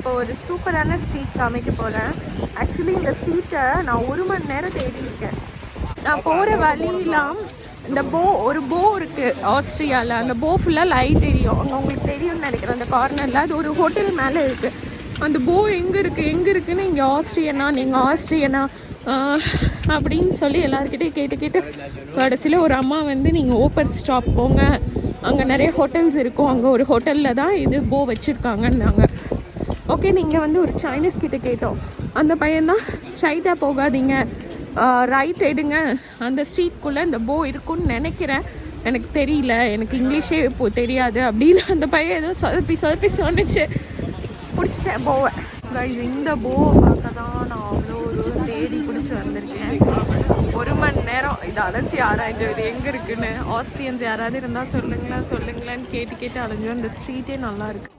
இப்போ ஒரு சூப்பரான ஸ்ட்ரீட் காமிக்க போகிறேன். ஆக்சுவலி இந்த ஸ்ட்ரீட்டை நான் 1 மணி நேரம் தேடி இருக்கேன். நான் போகிற வழியெல்லாம் இந்த ஒரு போ இருக்குது ஆஸ்ட்ரியாவில். அந்த போ ஃபுல்லாக லைட் எரியும். அங்கே உங்களுக்கு தெரியும்னு நினைக்கிறேன். அந்த கார்னரில் அது ஒரு ஹோட்டல் மேலே இருக்குது. அந்த போ எங்கே இருக்குதுன்னு இங்கே ஆஸ்ட்ரியனா, நீங்கள் ஆஸ்ட்ரியனா அப்படின்னு சொல்லி எல்லாருக்கிட்டையும் கேட்டு கடைசியில் ஒரு அம்மா வந்து நீங்கள் ஓப்பர் ஸ்டாப் போங்க, அங்கே நிறைய ஹோட்டல்ஸ் இருக்கும், அங்கே ஒரு ஹோட்டலில் தான் இது போ வச்சுருக்காங்கன்னாங்க. ஓகே, நீங்கள் வந்து ஒரு சைனீஸ் கிட்டே கேட்டோம். அந்த பையன்தான் ஸ்ட்ரைட்டாக போகாதீங்க, ரைட் எடுங்க, அந்த ஸ்ட்ரீட்குள்ளே இந்த போ இருக்குன்னு நினைக்கிறேன், எனக்கு தெரியல, எனக்கு இங்கிலீஷே இப்போ தெரியாது அப்படின்னு அந்த பையன் ஏதோ சொதப்பி சொன்னிச்சு. பிடிச்சிட்டேன் போவேன். இந்த போவை பார்க்க தான் நான் அவ்வளோ ஒரு தேடி பிடிச்சி வந்திருக்கேன். 1 மணி நேரம் இதை அலசி ஆராய்ஞ்சு இது எங்கே இருக்குன்னு. ஆஸ்ட்ரியன்ஸ் யாராவது இருந்தால் சொல்லுங்களேன்னு கேட்டு அலைஞ்சோம். இந்த ஸ்ட்ரீட்டே நல்லா இருக்குது.